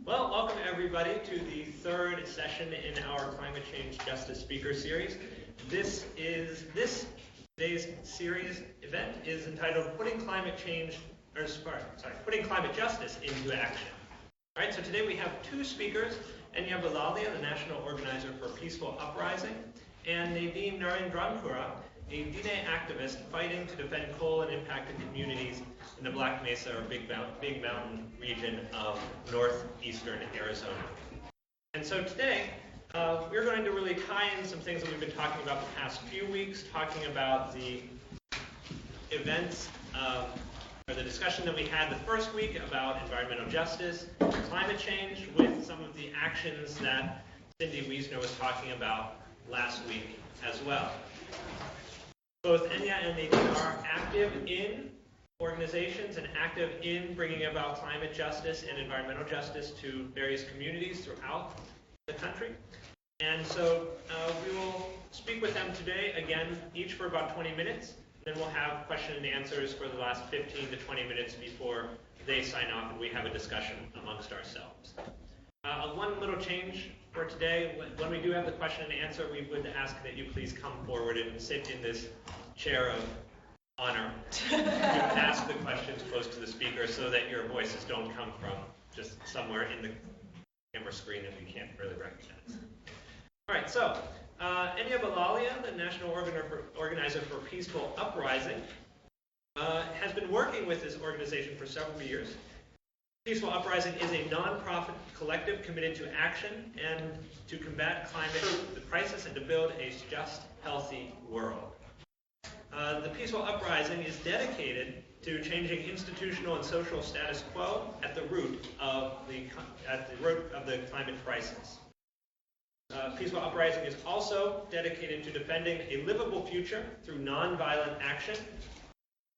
Well, welcome everybody to the third session in our Climate Change Justice Speaker Series. This today's series event is entitled Putting Climate Justice into Action. All right, so today we have two speakers, Belalia, the National Organizer for Peaceful Uprising, and Nadine Narindrankura, a Diné activist fighting to defend coal and impacted communities in the Black Mesa or Big Mountain region of northeastern Arizona. And so today, we're going to really tie in some things that we've been talking about the past few weeks, talking about the events or the discussion that we had the first week about environmental justice, climate change, with some of the actions that Cindy Wiesner was talking about last week as well. Both Henia and Nadine are active in organizations and active in bringing about climate justice and environmental justice to various communities throughout the country. And so we will speak with them today, again, each for about 20 minutes. Then we'll have question and answers for the last 15 to 20 minutes before they sign off and we have a discussion amongst ourselves. One little change for today, when we do have the question and answer, we would ask that you please come forward and sit in this chair of honor to ask the questions close to the speaker so that your voices don't come from just somewhere in the camera screen that we can't really recognize. All right, so Belalia, the National Organizer for Peaceful Uprising, has been working with this organization for several years. Peaceful Uprising is a nonprofit collective committed to action and to combat climate crisis and to build a just, healthy world. The Peaceful Uprising is dedicated to changing institutional and social status quo at the root of the climate crisis. Peaceful Uprising is also dedicated to defending a livable future through nonviolent action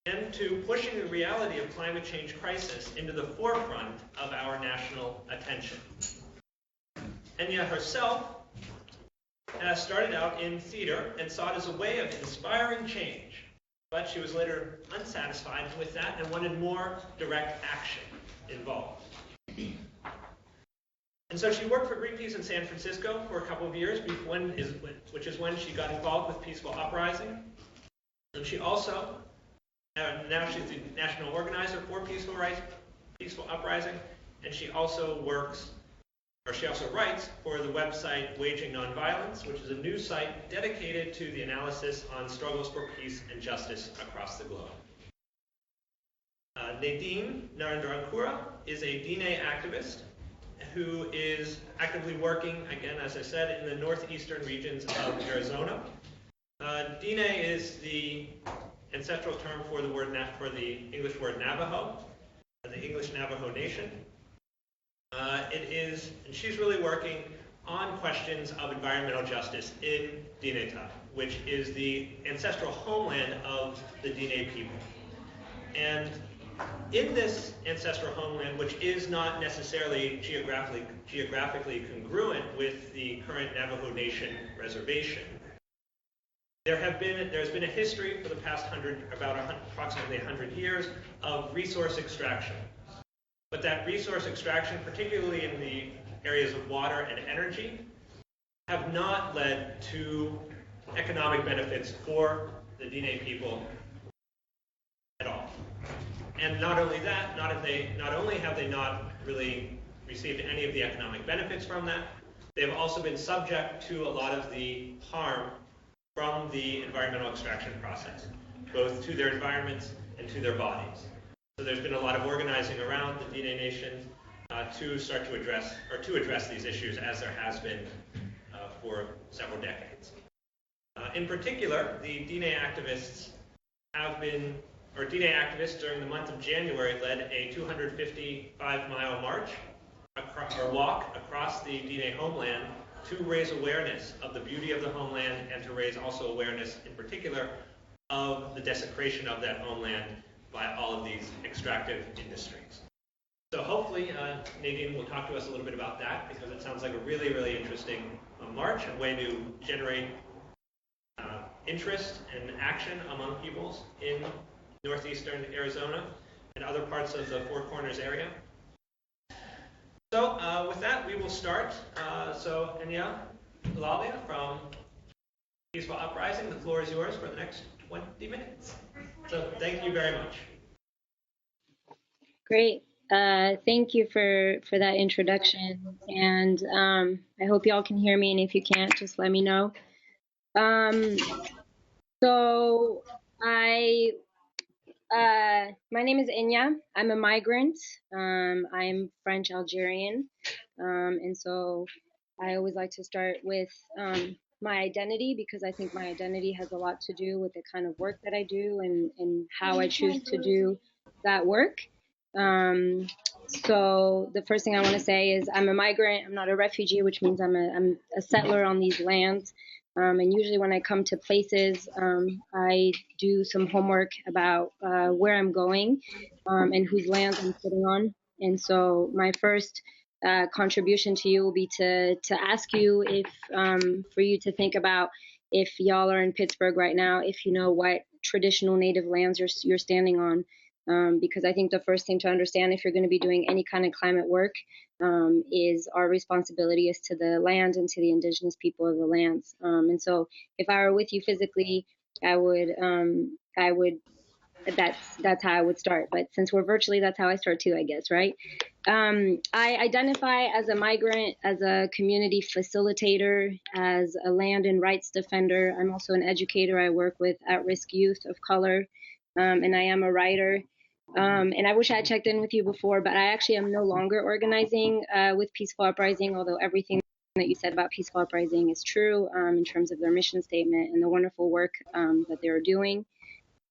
and to pushing the reality of climate change crisis into the forefront of our national attention. Henia herself started out in theater and saw it as a way of inspiring change, but she was later unsatisfied with that and wanted more direct action involved. And so she worked for Greenpeace in San Francisco for a couple of years, which is when she got involved with Peaceful Uprising. And she also, now she's the National Organizer for Peaceful Uprising, and she also writes for the website Waging Nonviolence, which is a news site dedicated to the analysis on struggles for peace and justice across the globe. Nadine Narindrankura is a Diné activist who is actively working, again, as I said, in the northeastern regions of Arizona. Diné is the ancestral term for the English word Navajo, the English Navajo Nation. And she's really working on questions of environmental justice in Diné, which is the ancestral homeland of the Diné people. And in this ancestral homeland, which is not necessarily geographically congruent with the current Navajo Nation reservation, there's been a history for the past approximately 100 years of resource extraction. But that resource extraction, particularly in the areas of water and energy, have not led to economic benefits for the Diné people at all. And not only that, not only have they not really received any of the economic benefits from that, they've also been subject to a lot of the harm from the environmental extraction process, both to their environments and to their bodies. So there's been a lot of organizing around the Diné Nation to start to address these issues, as there has been for several decades. In particular, the Diné activists during the month of January led a 255-mile march walk across the Diné homeland to raise awareness of the beauty of the homeland and to raise also awareness, in particular, of the desecration of that homeland by all of these extractive industries. So hopefully Nadine will talk to us a little bit about that, because it sounds like a really, really interesting march and way to generate interest and action among peoples in northeastern Arizona and other parts of the Four Corners area. So with that, we will start. So Henia, Belalia from Peaceful Uprising, the floor is yours for the next 20 minutes. So thank you very much. Great. Thank you for that introduction. And I hope y'all can hear me. And if you can't, just let me know. So my name is Henia. I'm a migrant. I'm French Algerian. And so I always like to start with my identity, because I think my identity has a lot to do with the kind of work that I do and how I choose to do that work. So the first thing I want to say is I'm a migrant. I'm not a refugee, which means I'm a settler on these lands. And usually when I come to places, I do some homework about where I'm going and whose lands I'm sitting on. And so my first contribution to you will be to ask you if, for you to think about, if y'all are in Pittsburgh right now, if you know what traditional native lands you're standing on. Because I think the first thing to understand if you're going to be doing any kind of climate work is our responsibility is to the land and to the indigenous people of the lands. And so if I were with you physically, I would, that's how I would start. But since we're virtually, that's how I start too, I guess, right? I identify as a migrant, as a community facilitator, as a land and rights defender. I'm also an educator. I work with at-risk youth of color, and I am a writer. And I wish I had checked in with you before, but I actually am no longer organizing with Peaceful Uprising, although everything that you said about Peaceful Uprising is true in terms of their mission statement and the wonderful work that they're doing.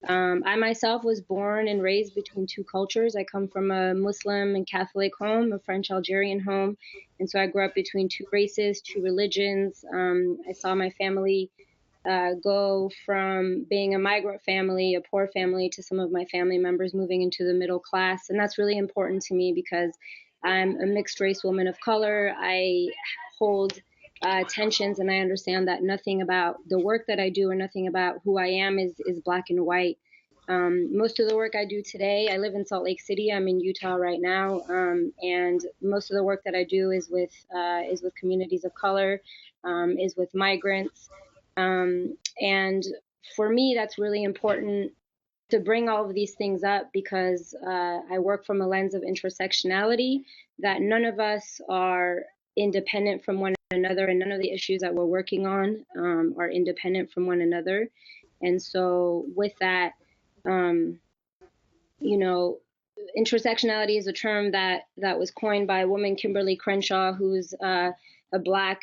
I myself was born and raised between two cultures. I come from a Muslim and Catholic home, a French Algerian home. And so I grew up between two races, two religions. I saw my family go from being a migrant family, a poor family, to some of my family members moving into the middle class. And that's really important to me because I'm a mixed race woman of color. I hold tensions, and I understand that nothing about the work that I do or nothing about who I am is black and white. Most of the work I do today, I live in Salt Lake City. I'm in Utah right now, and most of the work that I do is with communities of color, is with migrants. And for me, that's really important to bring all of these things up because I work from a lens of intersectionality, that none of us are independent from one another, and none of the issues that we're working on are independent from one another. And so with that, intersectionality is a term that was coined by a woman, Kimberly Crenshaw, who's a black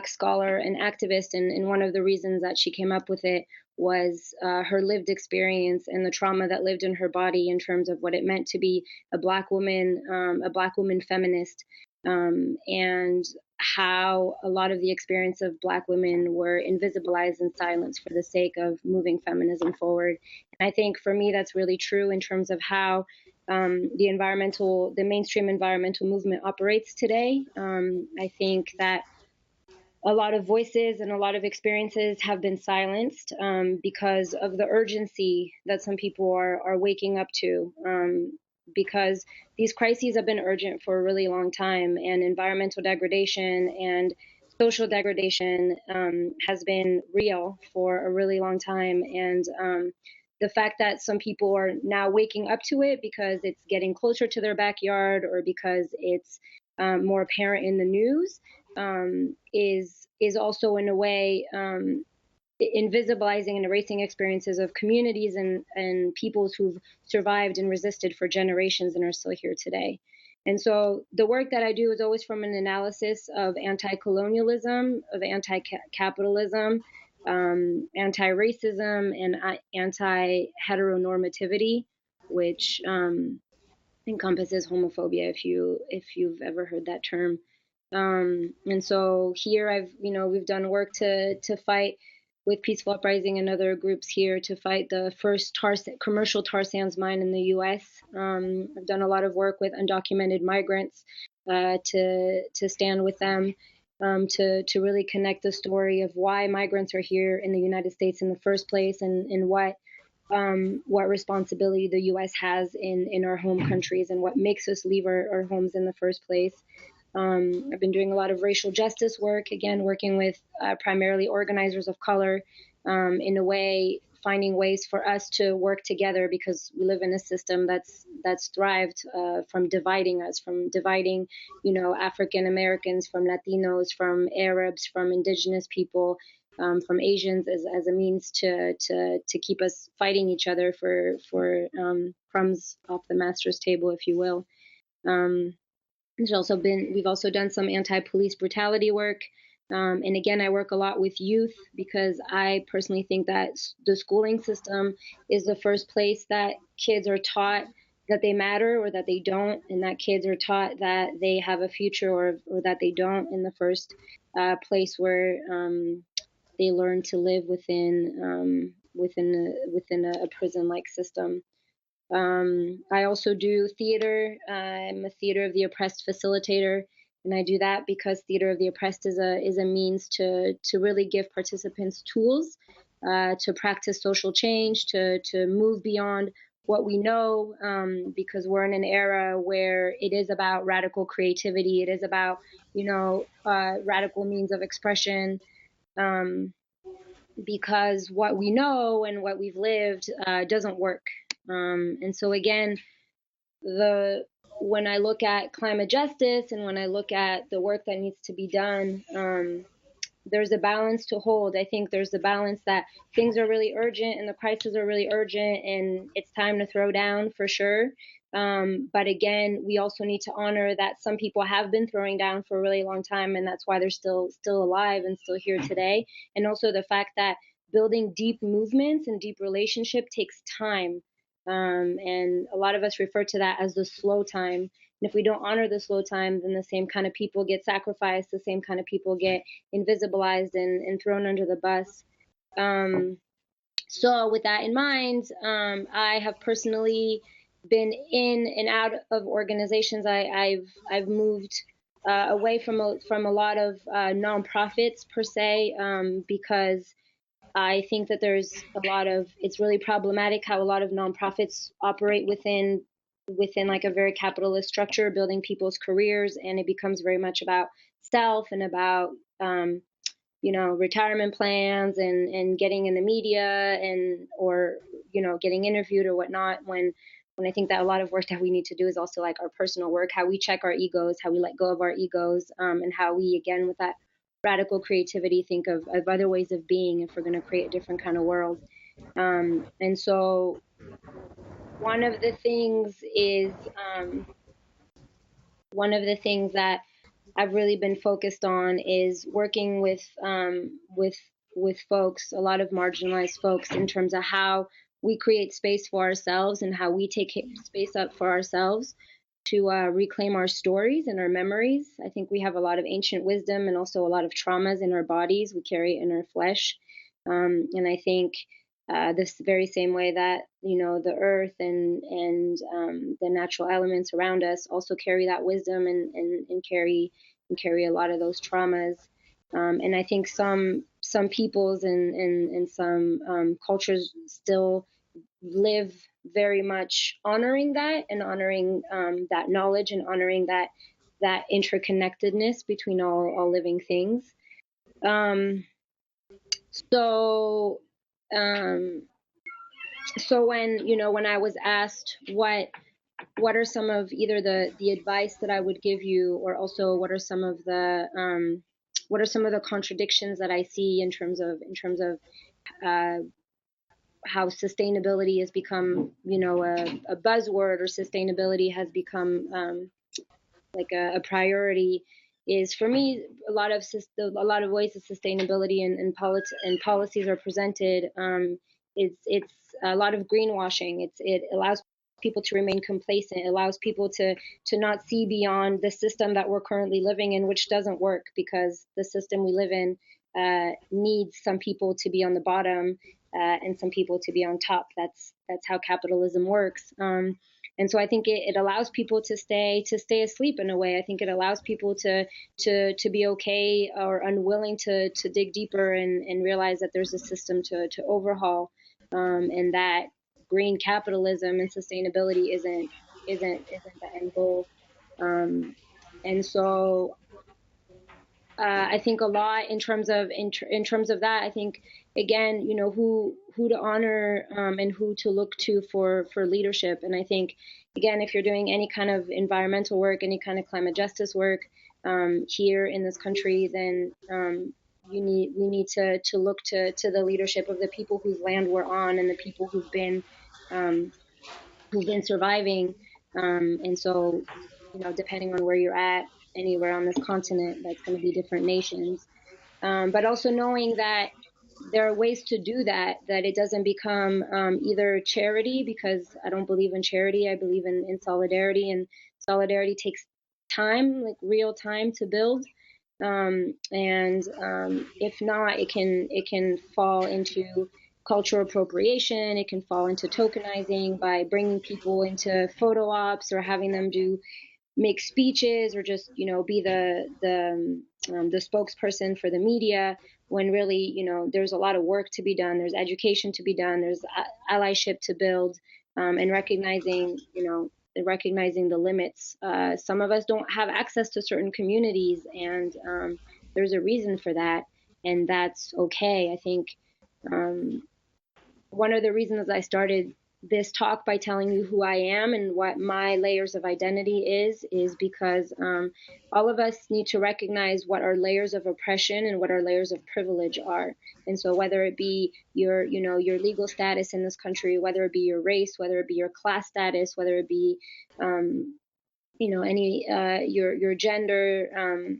scholar and activist, and one of the reasons that she came up with it was her lived experience and the trauma that lived in her body in terms of what it meant to be a black woman feminist, and how a lot of the experience of black women were invisibilized and silenced for the sake of moving feminism forward. And I think for me, that's really true in terms of how the mainstream environmental movement operates today. I think that a lot of voices and a lot of experiences have been silenced because of the urgency that some people are waking up to. Because these crises have been urgent for a really long time, and environmental degradation and social degradation has been real for a really long time. And the fact that some people are now waking up to it because it's getting closer to their backyard or because it's more apparent in the news is also in a way invisibilizing and erasing experiences of communities and peoples who've survived and resisted for generations and are still here today. And so the work that I do is always from an analysis of anti-colonialism, of anti-capitalism, anti-racism, and anti-heteronormativity, which encompasses homophobia, if you've ever heard that term. And so here we've done work to fight with Peaceful Uprising and other groups here to fight the first commercial tar sands mine in the U.S. I've done a lot of work with undocumented migrants to stand with them, to really connect the story of why migrants are here in the United States in the first place, and what what responsibility the U.S. has in our home countries and what makes us leave our homes in the first place. I've been doing a lot of racial justice work, again, working with primarily organizers of color, in a way, finding ways for us to work together, because we live in a system that's thrived from dividing us, from dividing, African Americans from Latinos, from Arabs, from indigenous people, from Asians, as a means to keep us fighting each other for crumbs off the master's table, if you will. We've also done some anti-police brutality work. And again, I work a lot with youth, because I personally think that the schooling system is the first place that kids are taught that they matter or that they don't, and that kids are taught that they have a future or that they don't, in the first place where they learn to live within a prison-like system. I also do theater. I'm a Theater of the Oppressed facilitator, and I do that because Theater of the Oppressed is a means to really give participants tools to practice social change, to move beyond what we know, because we're in an era where it is about radical creativity. It is about, radical means of expression, because what we know and what we've lived doesn't work. And so again, when I look at climate justice and when I look at the work that needs to be done, there's a balance to hold. I think there's a balance that things are really urgent and the crises are really urgent and it's time to throw down for sure. But again, we also need to honor that some people have been throwing down for a really long time, and that's why they're still alive and still here today. And also the fact that building deep movements and deep relationship takes time. And a lot of us refer to that as the slow time. And if we don't honor the slow time, then the same kind of people get sacrificed, the same kind of people get invisibilized and thrown under the bus. So with that in mind, I have personally been in and out of organizations. I've moved away from a lot of nonprofits per se, because I think that it's really problematic how a lot of nonprofits operate within like a very capitalist structure, building people's careers, and it becomes very much about self and about retirement plans and getting in the media or getting interviewed or whatnot, when I think that a lot of work that we need to do is also like our personal work, how we check our egos, how we let go of our egos, and how we, again, with that radical creativity, think of other ways of being if we're going to create a different kind of world. And so one of the things that I've really been focused on is working with folks, a lot of marginalized folks, in terms of how we create space for ourselves and how we take space up for ourselves to reclaim our stories and our memories. I think we have a lot of ancient wisdom and also a lot of traumas in our bodies. We carry it in our flesh. And I think this very same way that, the earth and the natural elements around us also carry that wisdom and carry a lot of those traumas. And I think some peoples and some cultures still live very much honoring that and honoring that knowledge and honoring that interconnectedness between all living things. So when I was asked what are some of either the advice that I would give you, or also what are some of the contradictions that I see in terms of how sustainability has become, a buzzword, or sustainability has become like a priority, is for me a lot of ways that sustainability and policies are presented. It's a lot of greenwashing. It allows people to remain complacent. It allows people to not see beyond the system that we're currently living in, which doesn't work, because the system we live in needs some people to be on the bottom and some people to be on top. That's how capitalism works. And so I think it allows people to stay asleep in a way. I think it allows people to be okay or unwilling to dig deeper and realize that there's a system to overhaul, and that green capitalism and sustainability isn't the end goal. And so I think a lot in terms of that. I think again, you know, who to honor and who to look to for leadership. And I think again, if you're doing any kind of environmental work, any kind of climate justice work here in this country, then we need to look to the leadership of the people whose land we're on and the people who've been surviving. And so, you know, depending on where you're at, anywhere on this continent, that's going to be different nations. But also knowing that there are ways to do that it doesn't become either charity, because I don't believe in charity. I believe in solidarity, and solidarity takes time, like real time to build. And if not, it can fall into cultural appropriation. It can fall into tokenizing by bringing people into photo ops or having them make speeches or just, you know, be the spokesperson for the media, when really, you know, there's a lot of work to be done. There's education to be done. There's allyship to build, and recognizing the limits. Some of us don't have access to certain communities, and there's a reason for that, and that's okay. I think one of the reasons I started this talk by telling you who I am and what my layers of identity is because all of us need to recognize what our layers of oppression and what our layers of privilege are. And so whether it be your legal status in this country, whether it be your race, whether it be your class status, whether it be your gender,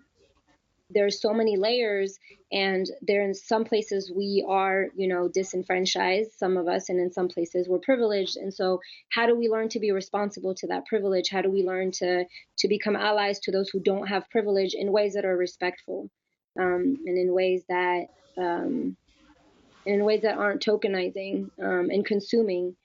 there's so many layers, and there in some places we are, you know, disenfranchised, some of us, and in some places we're privileged. And so how do we learn to be responsible to that privilege? How do we learn to become allies to those who don't have privilege in ways that are respectful, and in ways that aren't tokenizing and consuming?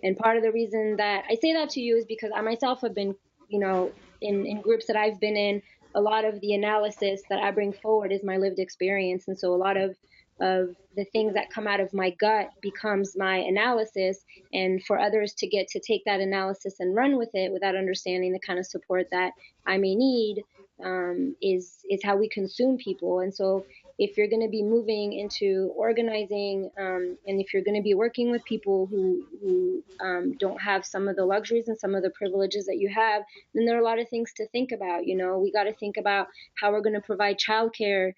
And part of the reason that I say that to you is because I myself have been, you know, in groups that I've been in. A lot of the analysis that I bring forward is my lived experience. And so a lot of the things that come out of my gut becomes my analysis. And for others to get to take that analysis and run with it without understanding the kind of support that I may need is how we consume people. And so if you're going to be moving into organizing, and if you're going to be working with people who don't have some of the luxuries and some of the privileges that you have, then there are a lot of things to think about. You know, we got to think about how we're going to provide childcare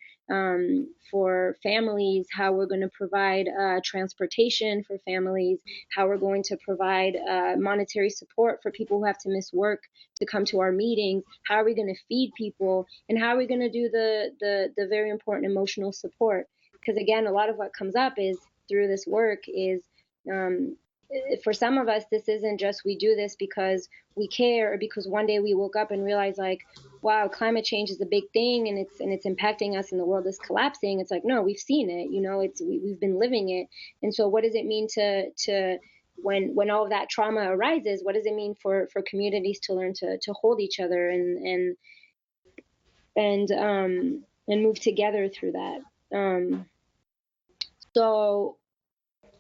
for families, how we're going to provide transportation for families, how we're going to provide monetary support for people who have to miss work to come to our meetings, how are we going to feed people, and how are we going to do the very important emotional support. Because again, a lot of what comes up is through this work is for some of us, this isn't just we do this because we care or because one day we woke up and realized like, wow, climate change is a big thing and it's impacting us and the world is collapsing. It's like, no, we've seen it, you know, we've been living it. And so what does it mean to when all of that trauma arises, what does it mean for communities to learn to hold each other and move together through that? So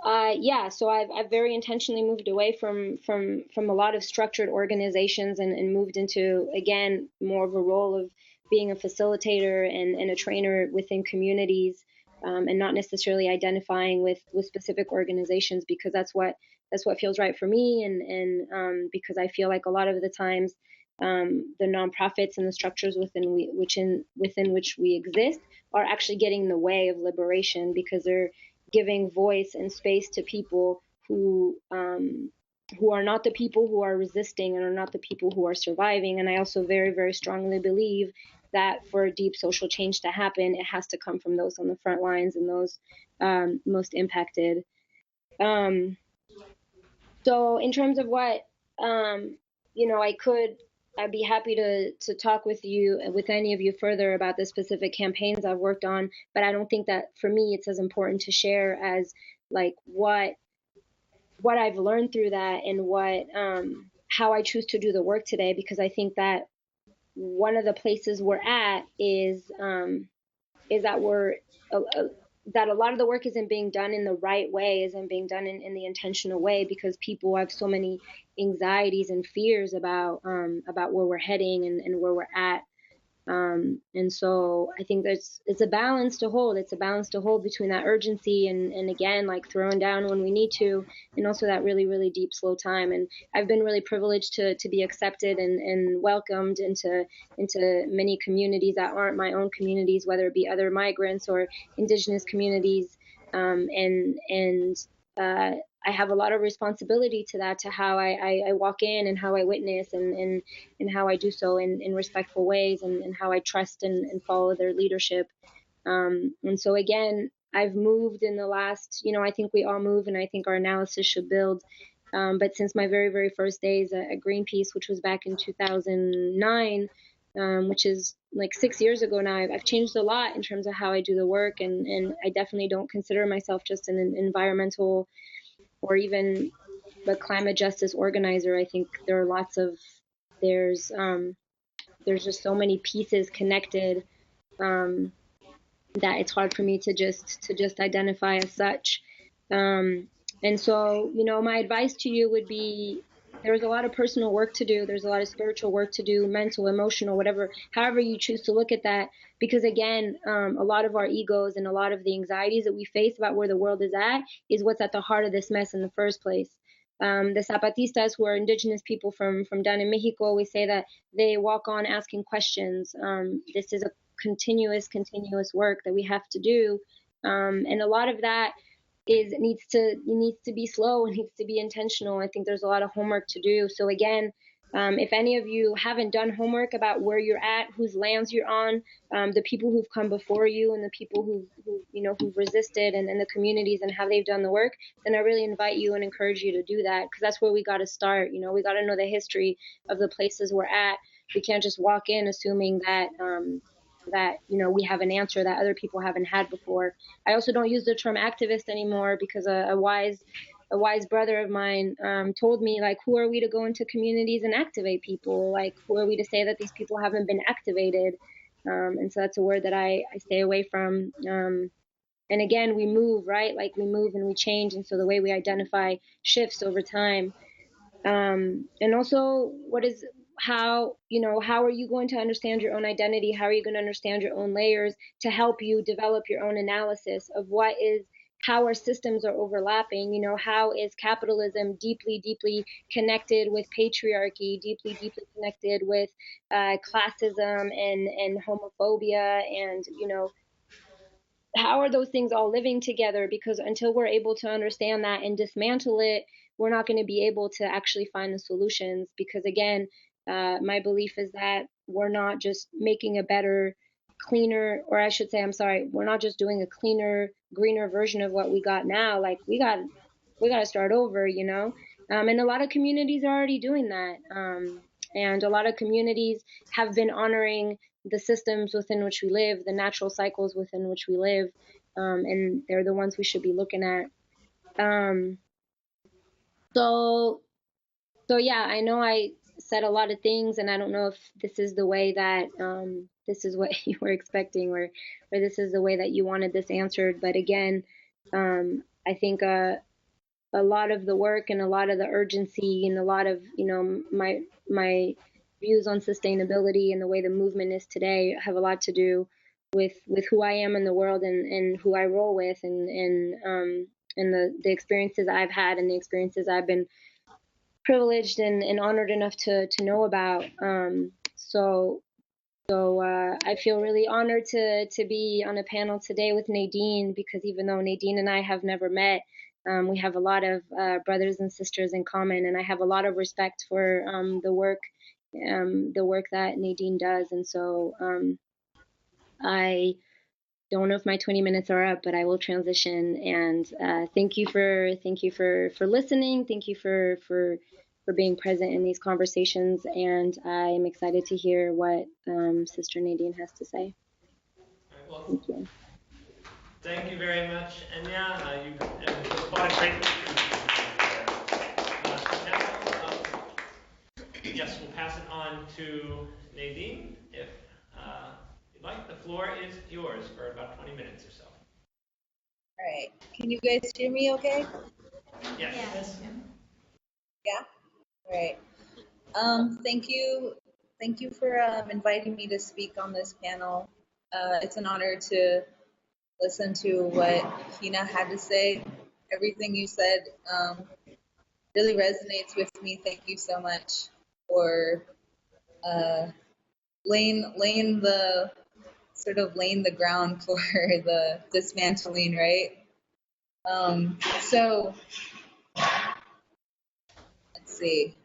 I've very intentionally moved away from a lot of structured organizations and moved into, again, more of a role of being a facilitator and a trainer within communities, and not necessarily identifying with specific organizations, because that's what feels right for me, and because I feel like a lot of the times the nonprofits and the structures within which we exist are actually getting in the way of liberation, because they're giving voice and space to people who are not the people who are resisting and are not the people who are surviving. And I also very, very strongly believe that for deep social change to happen, it has to come from those on the front lines and those most impacted. So in terms of what, I'd be happy to talk with any of you further about the specific campaigns I've worked on, but I don't think that for me it's as important to share as like what I've learned through that and what how I choose to do the work today, because I think that one of the places we're at is that that a lot of the work isn't being done in the right way, isn't being done in the intentional way, because people have so many anxieties and fears about where we're heading and where we're at. And so I think it's a balance to hold. It's a balance to hold between that urgency and again, like throwing down when we need to, and also that really, really deep, slow time. And I've been really privileged to be accepted and welcomed into many communities that aren't my own communities, whether it be other migrants or indigenous communities. I have a lot of responsibility to that, to how I walk in and how I witness and how I do so in respectful ways, and how I trust and follow their leadership. And so again, I've moved in the last, I think we all move, and I think our analysis should build. But since my very, very first days at Greenpeace, which was back in 2009, which is like 6 years ago now, I've changed a lot in terms of how I do the work. And I definitely don't consider myself just an environmental or even a climate justice organizer. I think there are there's just so many pieces connected that it's hard for me to just identify as such. And so, my advice to you would be, there's a lot of personal work to do. There's a lot of spiritual work to do, mental, emotional, whatever, however you choose to look at that. Because again, a lot of our egos and a lot of the anxieties that we face about where the world is at is what's at the heart of this mess in the first place. The Zapatistas, who are indigenous people from down in Mexico, we say that they walk on asking questions. This is a continuous work that we have to do. And a lot of that needs to be slow and needs to be intentional. I think there's a lot of homework to do. So again, if any of you haven't done homework about where you're at, whose lands you're on, the people who've come before you, and the people who've resisted, and the communities and how they've done the work, then I really invite you and encourage you to do that, because that's where we got to start. We got to know the history of the places we're at. We can't just walk in assuming that we have an answer that other people haven't had before. I also don't use the term activist anymore, because a wise brother of mine told me, like, who are we to go into communities and activate people? Like, who are we to say that these people haven't been activated? And so that's a word that I stay away from. And again, we move, right? Like, we move and we change, and so the way we identify shifts over time. And also, how are you going to understand your own identity? How are you going to understand your own layers to help you develop your own analysis of how our systems are overlapping? How is capitalism deeply, deeply connected with patriarchy, deeply, deeply connected with classism and homophobia, and how are those things all living together? Because until we're able to understand that and dismantle it, we're not going to be able to actually find the solutions. Because again, my belief is that we're not just making a better, cleaner, or I should say, I'm sorry, we're not just doing a cleaner, greener version of what we got now. Like, we got to start over, and a lot of communities are already doing that. And a lot of communities have been honoring the systems within which we live, the natural cycles within which we live, and they're the ones we should be looking at. So yeah, I know I said a lot of things, and I don't know if this is the way that this is what you were expecting, or this is the way that you wanted this answered. But again, I think a lot of the work and a lot of the urgency and a lot of my views on sustainability and the way the movement is today have a lot to do with who I am in the world, and who I roll with, and the experiences I've had, and the experiences I've been privileged and honored enough to know about. So I feel really honored to be on a panel today with Nadine, because even though Nadine and I have never met, we have a lot of brothers and sisters in common, and I have a lot of respect for the work that Nadine does. And so I don't know if my 20 minutes are up, but I will transition. And thank you for listening. Thank you for being present in these conversations. And I'm excited to hear what Sister Nadine has to say. Well, thank you. Thank you very much, Henia. You responded greatly. Yes, we'll pass it on to Nadine if you'd like. The floor is yours for about 20 minutes or so. right. Can you guys hear me okay? Yes. Yeah? All right. Thank you for inviting me to speak on this panel. It's an honor to listen to what Henia had to say. Everything you said really resonates with me. Thank you so much for uh, laying the laying the ground for the dismantling, right? So let's see.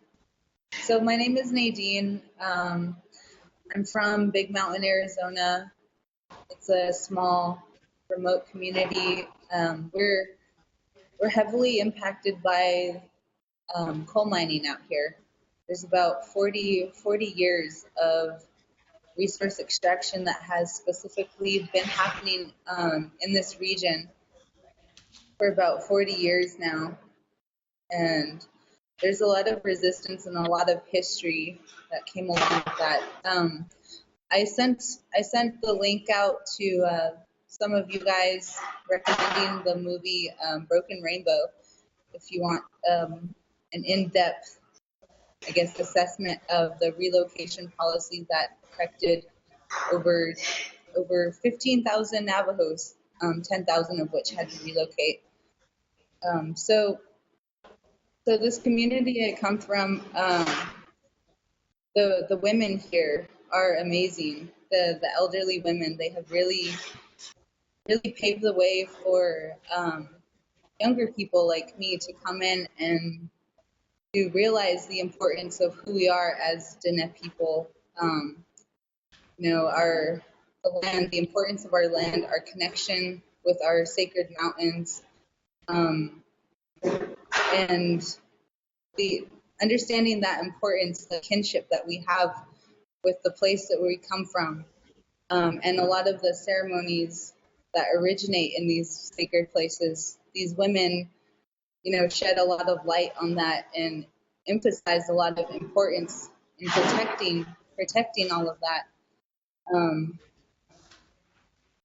So my name is Nadine. I'm from Big Mountain, Arizona. It's a small, remote community. We're heavily impacted by coal mining out here. There's about 40 years of resource extraction that has specifically been happening in this region for about 40 years now. And there's a lot of resistance and a lot of history that came along with that. I sent the link out to some of you guys recommending the movie Broken Rainbow if you want an in-depth, I guess, assessment of the relocation policy that affected over 15,000 Navajos, 10,000 of which had to relocate. So this community I come from, the women here are amazing. The elderly women, they have really paved the way for younger people like me to come in and to realize the importance of who we are as Diné people. The land, the importance of our land, our connection with our sacred mountains, and the understanding that importance, the kinship that we have with the place that we come from, and a lot of the ceremonies that originate in these sacred places. These women, shed a lot of light on that and emphasize a lot of importance in protecting all of that.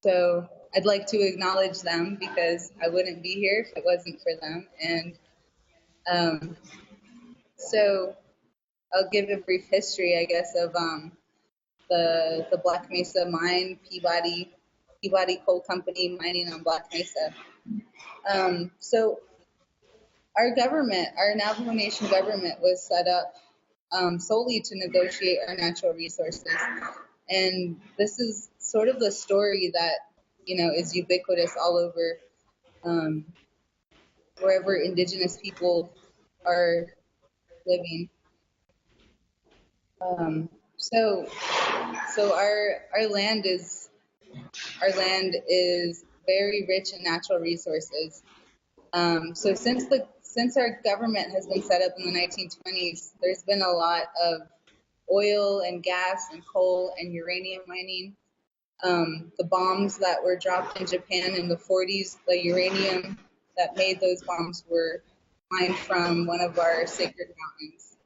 So I'd like to acknowledge them because I wouldn't be here if it wasn't for them. And so I'll give a brief history, I guess, of the Black Mesa mine, Peabody Coal Company mining on Black Mesa. So our government, our Navajo Nation government, was set up solely to negotiate our natural resources. And this is sort of the story that, is ubiquitous all over wherever indigenous people are living. So our land is very rich in natural resources. So since our government has been set up in the 1920s, there's been a lot of oil and gas and coal and uranium mining. The bombs that were dropped in Japan in the 40s, the uranium that made those bombs were mined from one of our sacred mountains.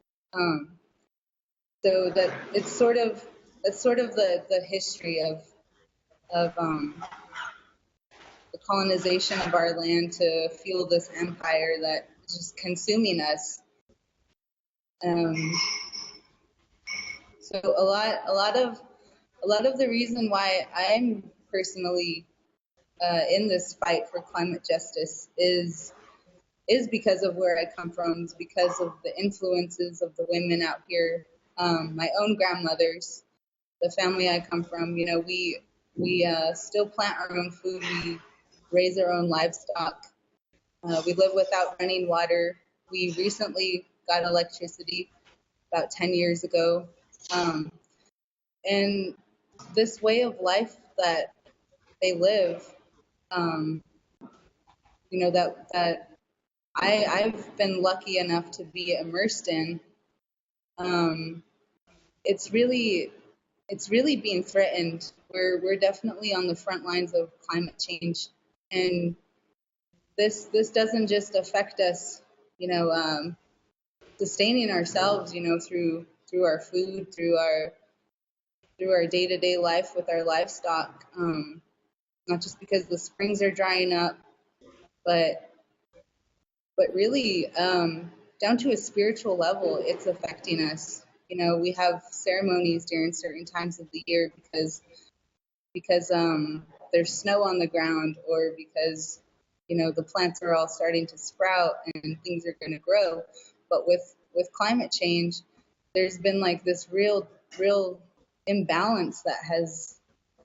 So that's sort of the history of the colonization of our land to fuel this empire that is just consuming us. So a lot of the reason why I'm personally in this fight for climate justice is because of where I come from, is because of the influences of the women out here, my own grandmothers, the family I come from. We still plant our own food. We raise our own livestock. We live without running water. We recently got electricity about 10 years ago. And this way of life that they live, that I've been lucky enough to be immersed in, it's really being threatened. We're definitely on the front lines of climate change, and this doesn't just affect us, sustaining ourselves, through our food, through our day-to-day life with our livestock. Not just because the springs are drying up, but really, down to a spiritual level, it's affecting us. You know, we have ceremonies during certain times of the year because there's snow on the ground, or because, you know, the plants are all starting to sprout and things are going to grow. But with climate change, there's been like this real imbalance that has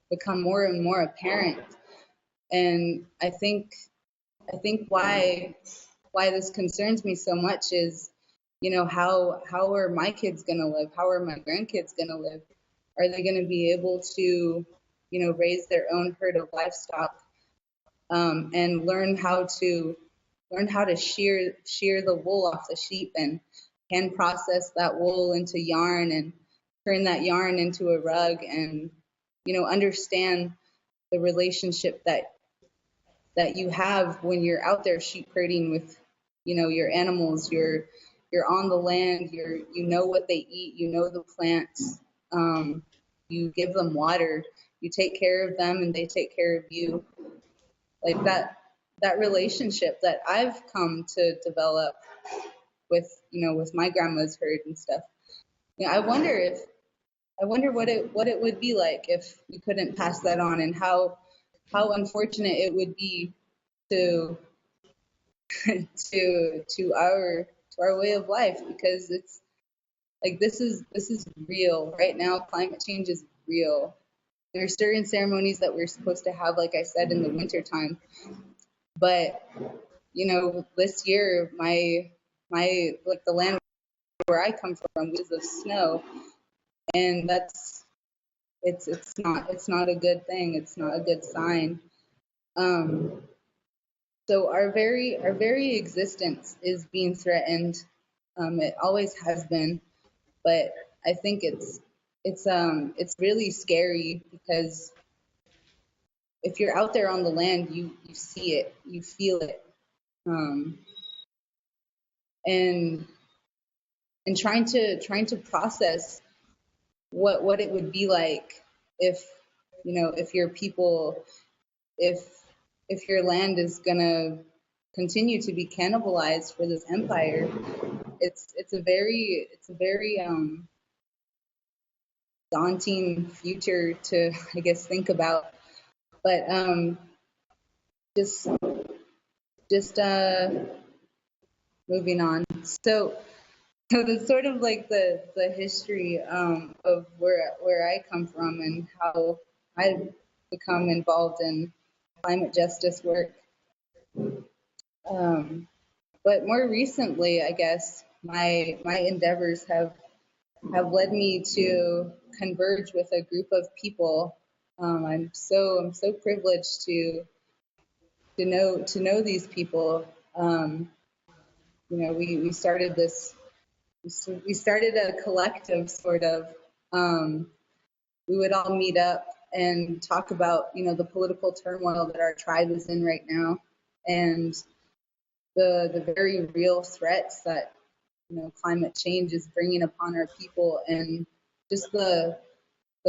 become more and more apparent. And I think why this concerns me so much is, you know, how are my kids going to live? How are my grandkids going to live? Are they going to be able to, you know, raise their own herd of livestock, and learn how to shear the wool off the sheep, and can process that wool into yarn and turn that yarn into a rug, and, you know, understand the relationship that you have when you're out there sheep herding with, you know, your animals. You're on the land. You know what they eat. You know the plants. You give them water. You take care of them, and they take care of you. Like that relationship that I've come to develop with, you know, with my grandma's herd and stuff. You know, I wonder what it would be like if we couldn't pass that on, and how unfortunate it would be to to our way of life, because it's like this is real right now. Climate change is real. There are certain ceremonies that we're supposed to have, like I said, in the wintertime. But, you know, this year, my like the land where I come from is of snow, and it's not a good thing. It's not a good sign. So our very existence is being threatened. It always has been, but I think it's really scary, because if you're out there on the land, you see it, you feel it, and trying to process what it would be like if, you know, if your people, if your land is gonna continue to be cannibalized for this empire. It's a very daunting future to, I guess, think about. But just moving on. So that's sort of like the history of where I come from, and how I've become involved in climate justice work. But more recently, I guess my endeavors have led me to converge with a group of people. I'm so privileged to know these people. You know, we started a collective, sort of. We would all meet up and talk about, you know, the political turmoil that our tribe is in right now, and the very real threats that, you know, climate change is bringing upon our people, and just the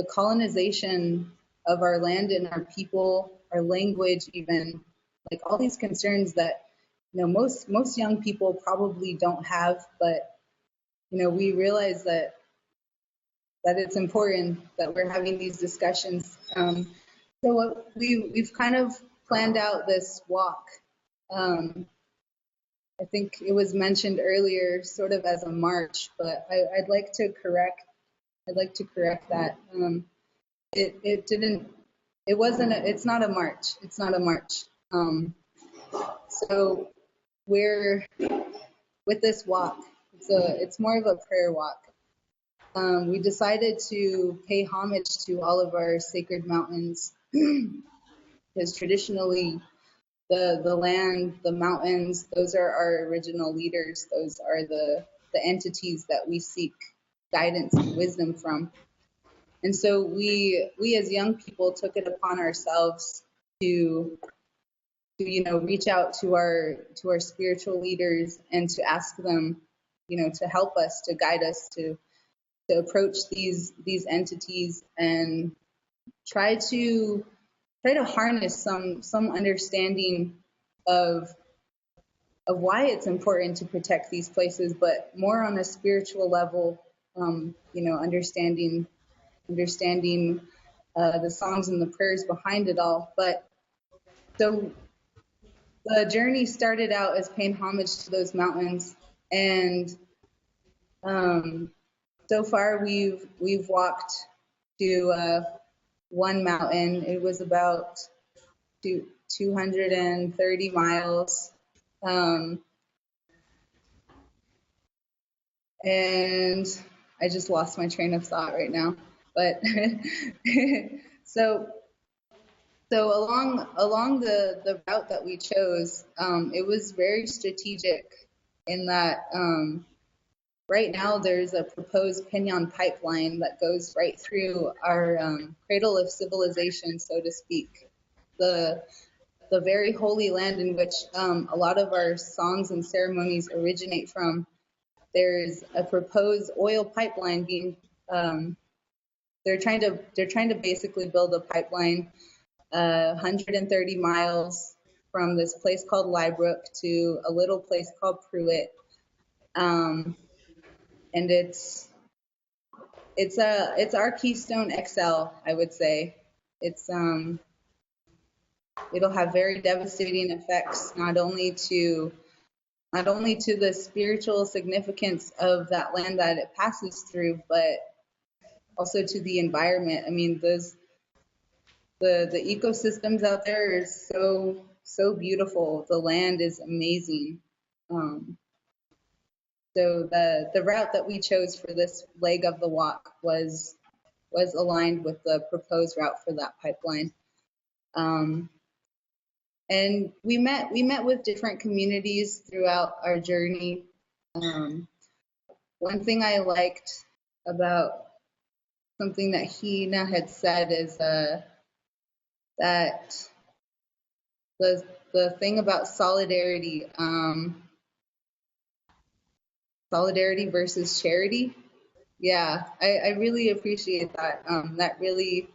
colonization of our land and our people, our language, even, like all these concerns that, you know, most young people probably don't have, but, you know, we realize that it's important that we're having these discussions. So we've kind of planned out this walk. I think it was mentioned earlier, sort of as a march, but I'd like to correct that. It's not a march. It's not a march. So we're, with this walk, it's more of a prayer walk. We decided to pay homage to all of our sacred mountains, because traditionally the land, the mountains, those are our original leaders. Those are the entities that we seek guidance and wisdom from. And so we as young people took it upon ourselves to you know, reach out to our spiritual leaders, and to ask them, you know, to help us, to guide us, to approach these entities, and try to harness some understanding of why it's important to protect these places, but more on a spiritual level, understanding the songs and the prayers behind it all. But so the journey started out as paying homage to those mountains, and so far we've walked to one mountain. It was about 230 miles. And I just lost my train of thought right now. But so along the route that we chose, it was very strategic in that right now there's a proposed Penn Yan pipeline that goes right through our cradle of civilization, so to speak, the very holy land in which a lot of our songs and ceremonies originate from. There's a proposed oil pipeline being they're trying to basically build a pipeline 130 miles from this place called Liebrook to a little place called Pruitt, and it's our Keystone XL, I would say. It's it'll have very devastating effects not only to the spiritual significance of that land that it passes through, but also to the environment. I mean, the ecosystems out there are so beautiful. The land is amazing. So the route that we chose for this leg of the walk was aligned with the proposed route for that pipeline. And we met with different communities throughout our journey. One thing I liked about something that Henia had said is that the thing about solidarity, solidarity versus charity. Yeah, I really appreciate that. That really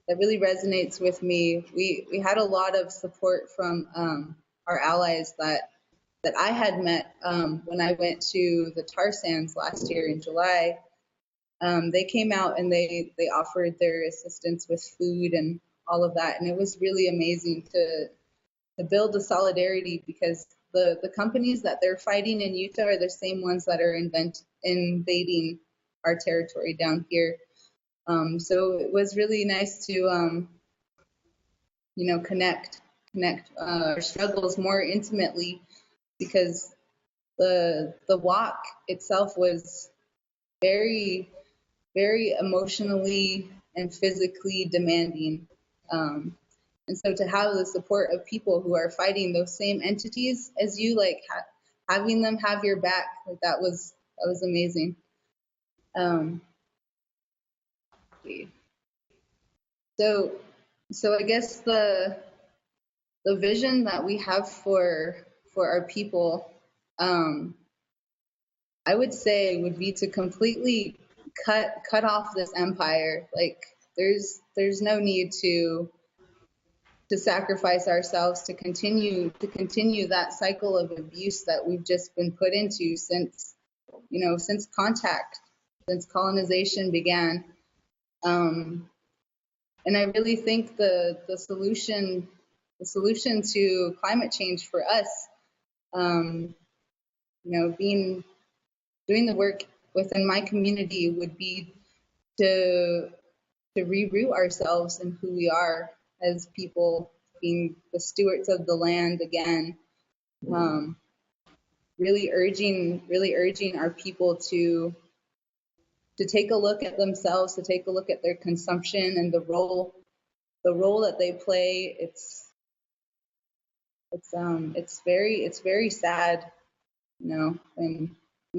resonates with me. We had a lot of support from our allies that I had met when I went to the tar sands last year in July. They came out and they offered their assistance with food and all of that, and it was really amazing to build a solidarity, because the companies that they're fighting in Utah are the same ones that are invading our territory down here. So it was really nice to connect our struggles more intimately, because the walk itself was very, very emotionally and physically demanding. And so to have the support of people who are fighting those same entities as you, like having them have your back, like that was amazing. So I guess the vision that we have for our people, I would say would be to completely cut off this empire. Like there's no need to sacrifice ourselves to continue that cycle of abuse that we've just been put into since contact, since colonization began. And I really think the solution to climate change for us, doing the work within my community would be to reroot ourselves in who we are as people, being the stewards of the land again. Really urging our people to take a look at themselves, to take a look at their consumption and the role that they play. It's very sad, when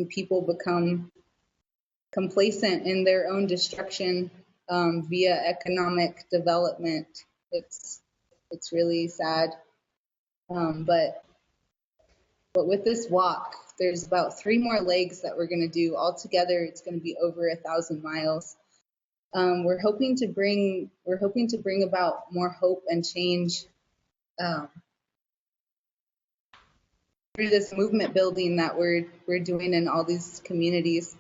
people become complacent in their own destruction via economic development. It's really sad. But with this walk, there's about 3 more legs that we're going to do. Altogether, it's going to be over 1,000 miles. We're hoping to bring about more hope and change. this movement building that we're doing in all these communities.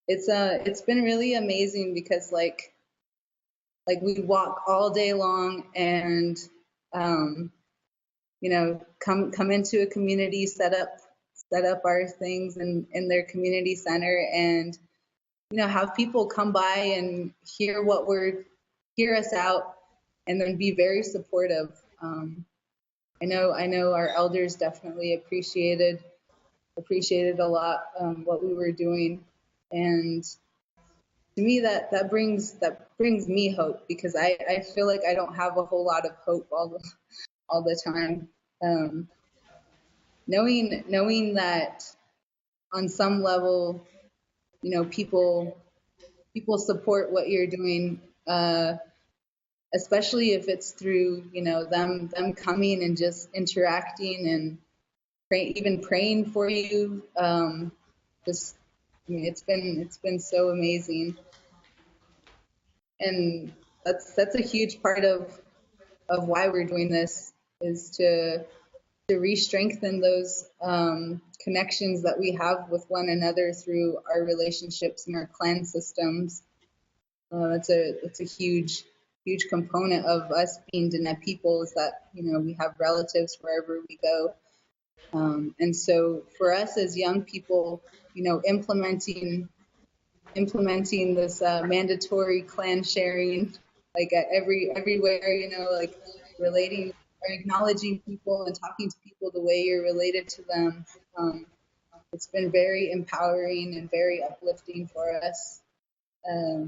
It's been really amazing because like we walk all day long and you know, come into a community, set up our things in their community center, and you know, have people come by and hear us out, and then be very supportive. I know our elders definitely appreciated a lot what we were doing, and to me that brings me hope, because I feel like I don't have a whole lot of hope all the time. Knowing that on some level, you know, people support what you're doing, especially if it's through, you know, them coming and just interacting and even praying for you. Just, I mean, it's been so amazing, and that's a huge part of why we're doing this, is to re-strengthen those connections that we have with one another through our relationships and our clan systems. It's a huge component of us being Diné people, is that, you know, we have relatives wherever we go. And so for us as young people, you know, implementing this mandatory clan sharing, like everywhere, you know, like relating or acknowledging people and talking to people the way you're related to them. It's been very empowering and very uplifting for us. Yeah.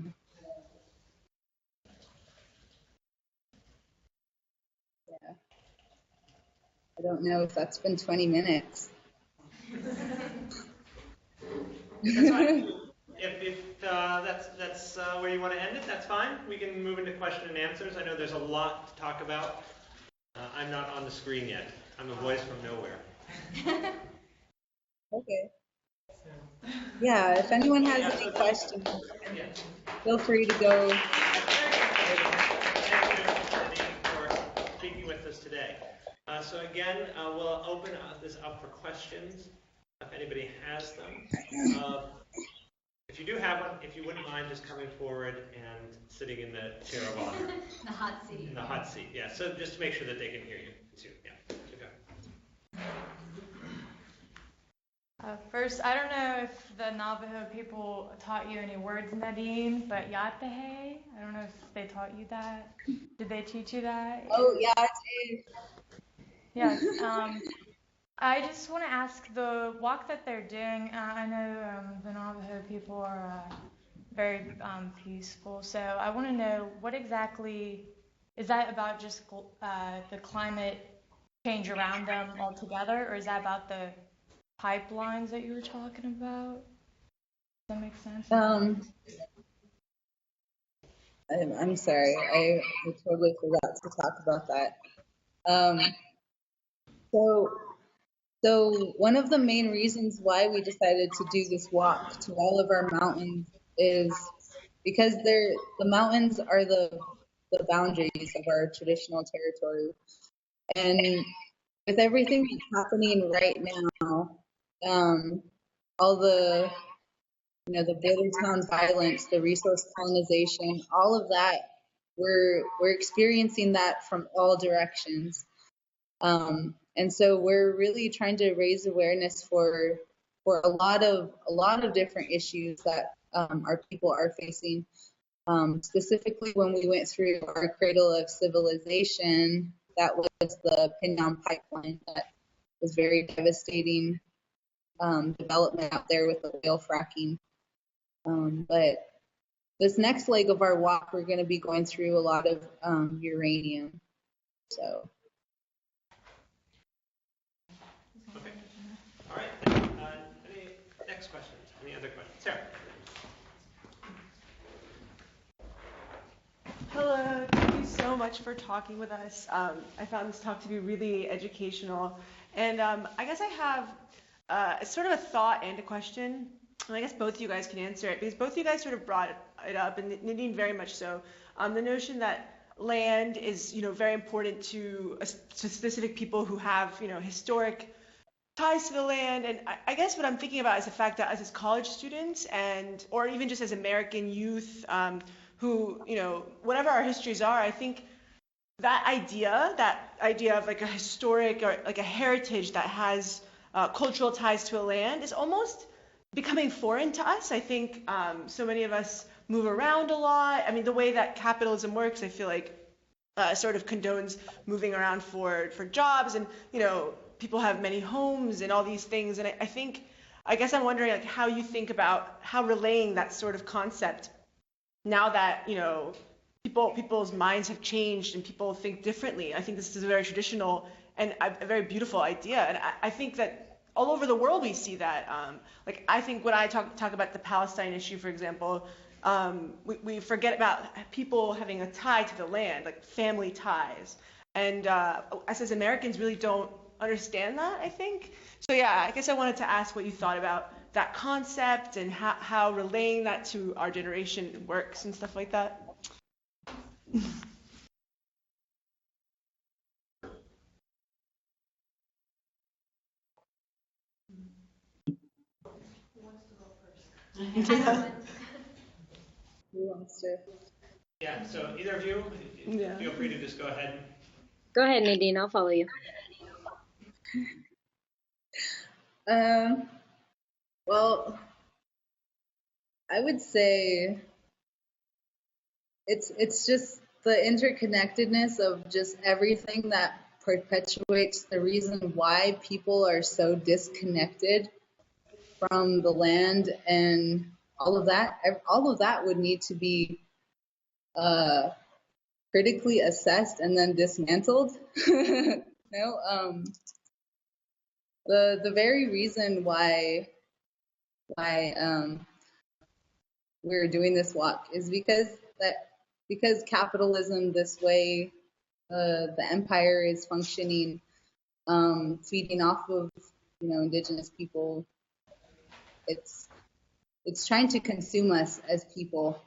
I don't know if that's been 20 minutes. That's fine. If that's where you want to end it, that's fine. We can move into question and answers. I know there's a lot to talk about. I'm not on the screen yet. I'm a voice from nowhere. Okay. Yeah, if anyone has any questions, feel free to go. Thank you, Nadine, for speaking with us today. So again, we'll open this up for questions if anybody has them. If you do have one, if you wouldn't mind just coming forward and sitting in the chair of honor. The hot seat. In the hot seat, yeah. So just to make sure that they can hear you too. Yeah. Okay. First, I don't know if the Navajo people taught you any words, Nadine, but yatehe, I don't know if they taught you that. Did they teach you that? Oh, yeah, it is. Yes. I just want to ask, the walk that they're doing, I know the Navajo people are very peaceful, so I want to know, what exactly, is that about just the climate change around them altogether, or is that about the pipelines that you were talking about? Does that make sense? I'm sorry, I totally forgot to talk about that. So one of the main reasons why we decided to do this walk to all of our mountains is because the mountains are the boundaries of our traditional territory, and with everything that's happening right now, all the, you know, the border town violence, the resource colonization, all of that, we're experiencing that from all directions. And so we're really trying to raise awareness for a lot of different issues that our people are facing. Specifically, when we went through our cradle of civilization, that was the Penn Yan pipeline that was very devastating development out there with the oil fracking. But this next leg of our walk, we're going to be going through a lot of uranium. So. Okay. All right. Any next questions? Any other questions? Sarah. Hello, thank you so much for talking with us. I found this talk to be really educational. And I guess I have sort of a thought and a question. And I guess both of you guys can answer it, because both of you guys sort of brought it up, and Nadine very much so. The notion that land is, very important to specific people who have, historic ties to the land. And I guess what I'm thinking about is the fact that as college students or even just as American youth, who, whatever our histories are, I think that idea of like a historic or like a heritage that has cultural ties to a land is almost becoming foreign to us. I think so many of us move around a lot. I mean, the way that capitalism works, I feel like sort of condones moving around for jobs, and people have many homes and all these things. And I guess I'm wondering like how you think about how relaying that sort of concept now that people's minds have changed and people think differently. I think this is a very traditional and a very beautiful idea, and I think that all over the world we see that. Like I think when I talk about the Palestine issue, for example, we forget about people having a tie to the land, like family ties, and us as Americans really don't understand that, I think. So yeah, I guess I wanted to ask what you thought about that concept and how relaying that to our generation works and stuff like that. Who wants to? Yeah, so either of you, feel free to just go ahead. Go ahead, Nadine. I'll follow you. Well, I would say it's just the interconnectedness of just everything that perpetuates the reason why people are so disconnected from the land, and all of that would need to be critically assessed and then dismantled. The very reason why we're doing this walk is because capitalism, this way the empire is functioning, feeding off of indigenous people. It's trying to consume us as people.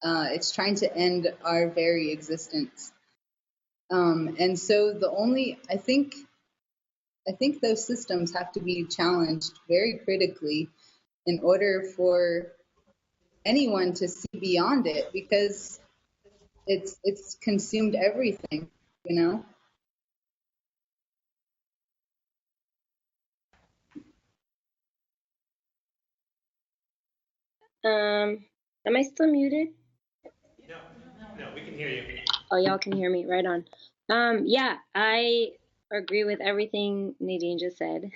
It's trying to end our very existence. And so I think those systems have to be challenged very critically in order for anyone to see beyond it, because it's consumed everything, Am I still muted? No, we can hear you. Oh, y'all can hear me. Right on. Yeah, I agree with everything Nadine just said.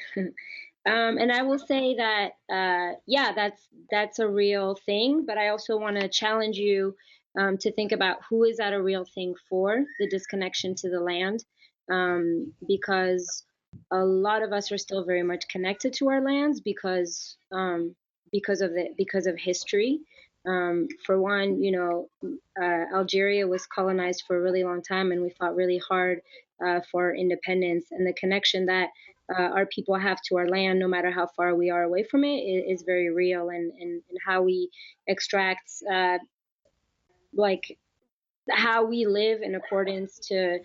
And I will say that, yeah, that's a real thing, but I also want to challenge you to think about who is that a real thing for, the disconnection to the land, because a lot of us are still very much connected to our lands because of history. For one, Algeria was colonized for a really long time, and we fought really hard for independence, and the connection that our people have to our land, no matter how far we are away from it, is very real, and how we extract, like how we live in accordance to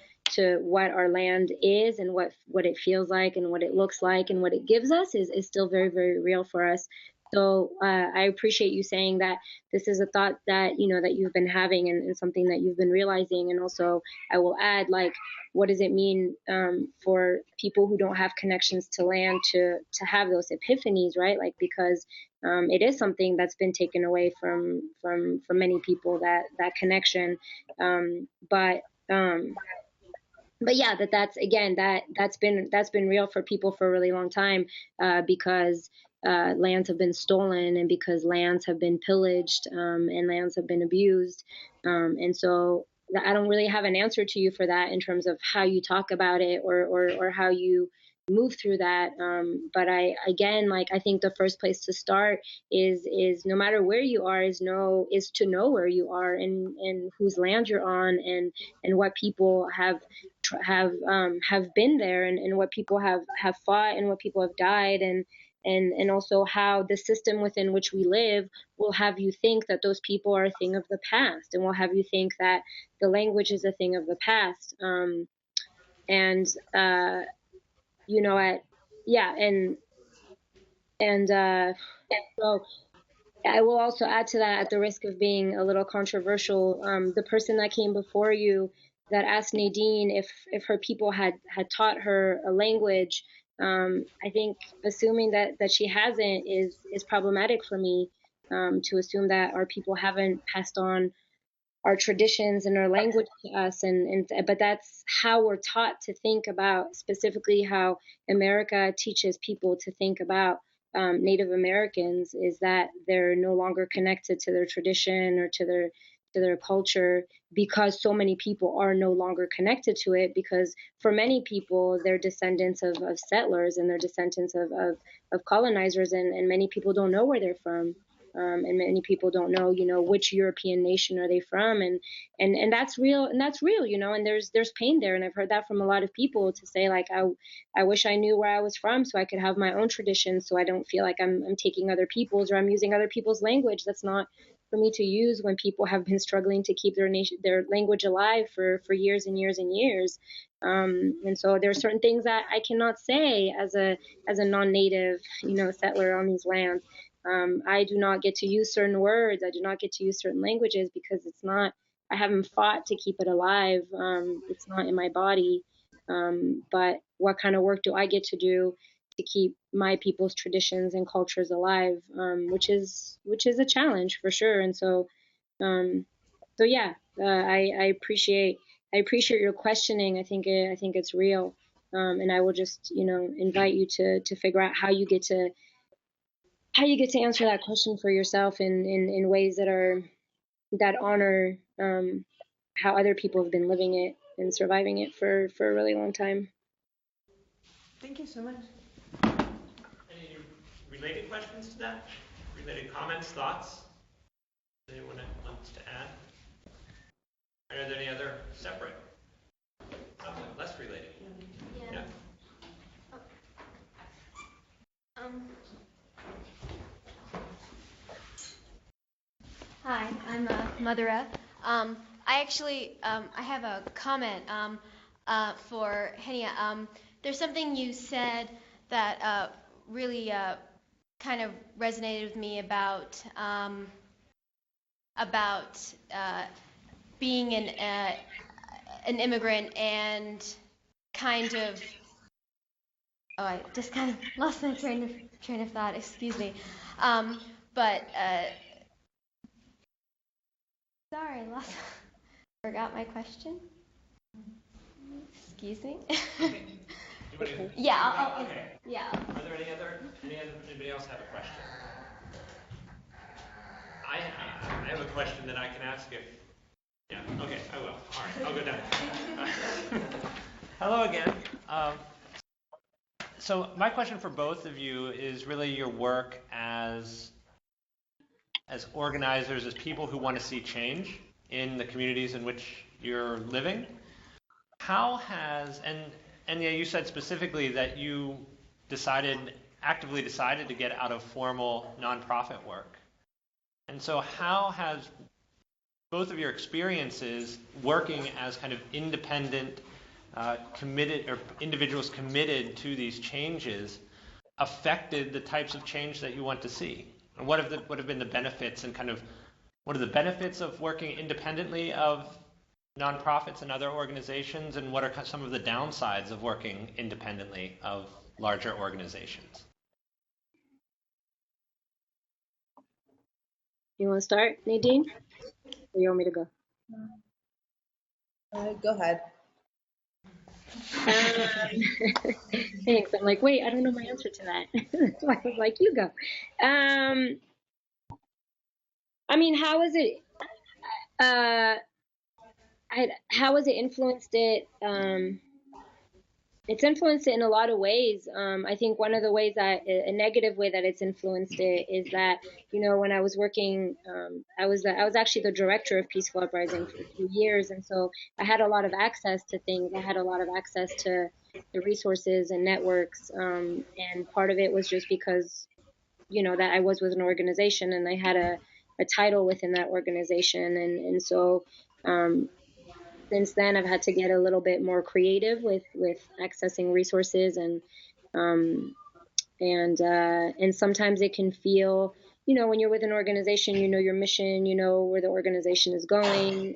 what our land is and what it feels like and what it looks like and what it gives us is still very, very real for us. So I appreciate you saying that this is a thought that that you've been having and something that you've been realizing. And also, I will add, like, what does it mean for people who don't have connections to land to have those epiphanies, right? Like, because it is something that's been taken away from many people, that connection. But yeah, that's been real for people for a really long time, because lands have been stolen, and because lands have been pillaged, and lands have been abused. And so I don't really have an answer to you for that in terms of how you talk about it or how you move through that. But I think the first place to start is no matter where you are, is to know where you are and whose land you're on, and what people have been there, and what people have fought, and what people have died, and also how the system within which we live will have you think that those people are a thing of the past, and will have you think that the language is a thing of the past. yeah, and so I will also add to that, at the risk of being a little controversial. The person that came before you that asked Nadine if her people had taught her a language, I think assuming that she hasn't is problematic for me. To assume that our people haven't passed on our traditions and our language to us, and but that's how we're taught to think about, specifically how America teaches people to think about Native Americans, is that they're no longer connected to their tradition or to their culture, because so many people are no longer connected to it, because for many people they're descendants of settlers, and they're descendants of colonizers, and many people don't know where they're from. And many people don't know, which European nation are they from, and that's real, and there's pain there, and I've heard that from a lot of people, to say like, I wish I knew where I was from so I could have my own traditions, so I don't feel like I'm taking other people's, or I'm using other people's language that's not for me to use, when people have been struggling to keep their language alive for years and years and years. And so there are certain things that I cannot say as a non-native, settler on these lands. I do not get to use certain words. I do not get to use certain languages, because I haven't fought to keep it alive. It's not in my body. But what kind of work do I get to do to keep my people's traditions and cultures alive? Which is a challenge for sure. And so, yeah, I appreciate your questioning. I think it's real. And I will just, invite you to figure out how you get to answer that question for yourself in ways that honor how other people have been living it and surviving it for a really long time. Thank you so much. Any related questions to that? Related comments, thoughts? Anyone that wants to add? Are there any other separate, less related? Yeah. Hi, I'm Madhura. I have a comment for Henia. There's something you said that really kind of resonated with me about being an immigrant, and kind of, I just kind of lost my train of thought. Excuse me. But sorry, forgot my question. Excuse me. Yeah. Okay. Yeah. Are there anybody else have a question? I have a question that I can ask if. Yeah. Okay. I will. All right. I'll go down. Hello again. So my question for both of you is really your work as organizers, as people who want to see change in the communities in which you're living. How has, and yeah, you said specifically that you actively decided to get out of formal nonprofit work. And so how has both of your experiences working as kind of independent, committed, or individuals committed to these changes affected the types of change that you want to see? And what have been the benefits, and kind of what are the benefits of working independently of nonprofits and other organizations, and what are some of the downsides of working independently of larger organizations? You want to start, Nadine? Or you want me to go? Go ahead. Thanks. I'm like, wait, I don't know my answer to that. So I was like, you go. I mean, how is it? How has it influenced it? It's influenced it in a lot of ways. I think one of the ways a negative way that it's influenced it is that, when I was working, I was actually the director of Peaceful Uprising for a few years. And so I had a lot of access to things. I had a lot of access to the resources and networks. And part of it was just because, that I was with an organization, and I had a title within that organization. And so, since then, I've had to get a little bit more creative with accessing resources and And sometimes it can feel, when you're with an organization, your mission, where the organization is going.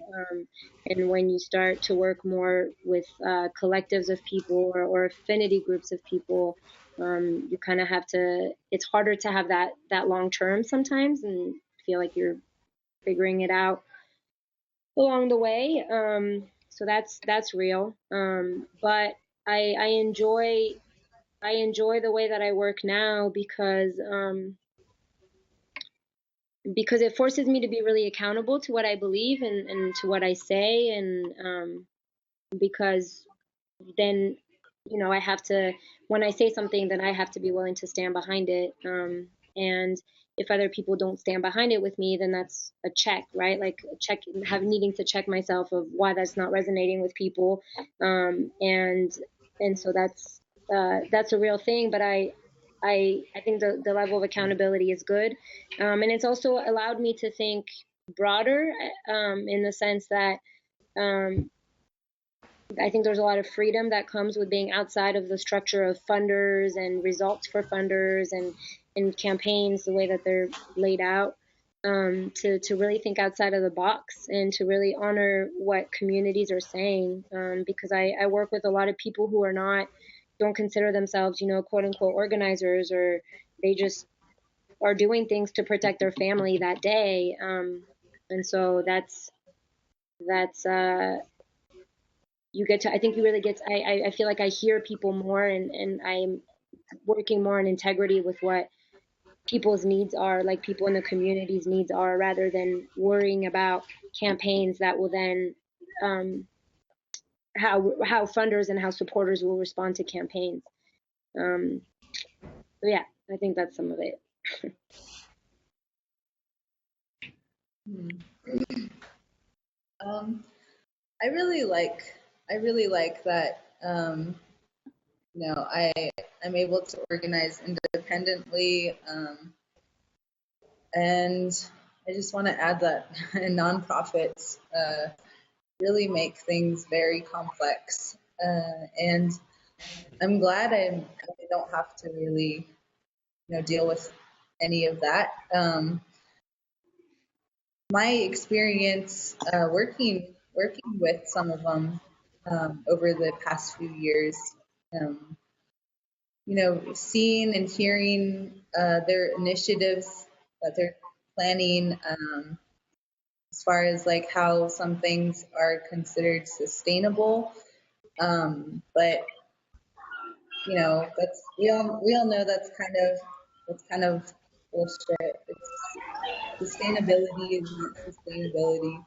And when you start to work more with collectives of people or affinity groups of people, you kind of have to, it's harder to have that long term sometimes and feel like you're figuring it out along the way. So that's real. But I enjoy the way that I work now because it forces me to be really accountable to what I believe and to what I say, and because then I have to, when I say something, then I have to be willing to stand behind it, and if other people don't stand behind it with me, then that's a check, right? Like a check, needing to check myself of why that's not resonating with people, and so that's a real thing. But I think the level of accountability is good, and it's also allowed me to think broader, in the sense that I think there's a lot of freedom that comes with being outside of the structure of funders and results for funders and campaigns, the way that they're laid out, to really think outside of the box and to really honor what communities are saying. Because I work with a lot of people who don't consider themselves, quote unquote organizers, or they just are doing things to protect their family that day. And so that's you get to, I think you really get to, I feel like I hear people more, and I'm working more in integrity with what people's needs are, like people in the community's needs are, rather than worrying about campaigns that will then, how funders and how supporters will respond to campaigns. So yeah, I think that's some of it. I really like that. I'm able to organize independently, and I just want to add that nonprofits really make things very complex, and I'm glad I don't have to really, deal with any of that. My experience working with some of them over the past few years, seeing and hearing their initiatives that they're planning, as far as like how some things are considered sustainable, but that's we all know that's kind of bullshit. Sustainability is not sustainability.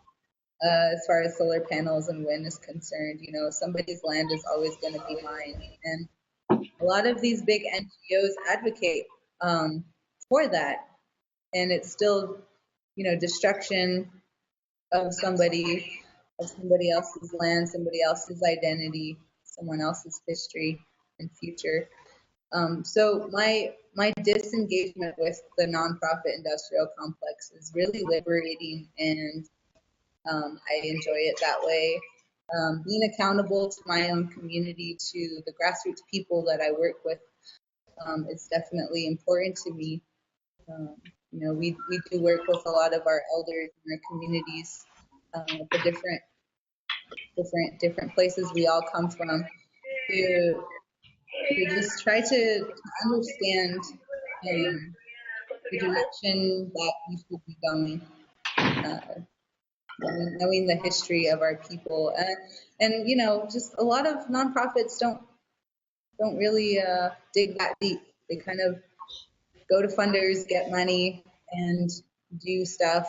As far as solar panels and wind is concerned, somebody's land is always going to be mine, and a lot of these big NGOs advocate for that, and it's still, destruction of somebody else's land, somebody else's identity, someone else's history and future. So my disengagement with the nonprofit industrial complex is really liberating, and I enjoy it that way. Being accountable to my own community, to the grassroots people that I work with, is definitely important to me. We do work with a lot of our elders in our communities, the different places we all come from, to just try to understand the direction that we should be going, knowing the history of our people, and just a lot of nonprofits don't really dig that deep. They kind of go to funders, get money, and do stuff,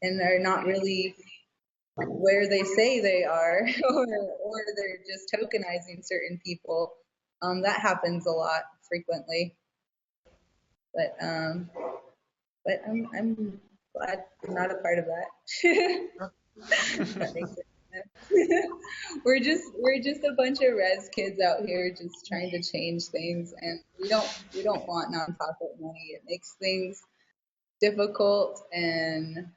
and are not really where they say they are, or they're just tokenizing certain people. That happens a lot frequently, but I'm glad I'm not a part of that. That makes sense. We're just a bunch of res kids out here just trying to change things, and we don't want nonprofit money. It makes things difficult, and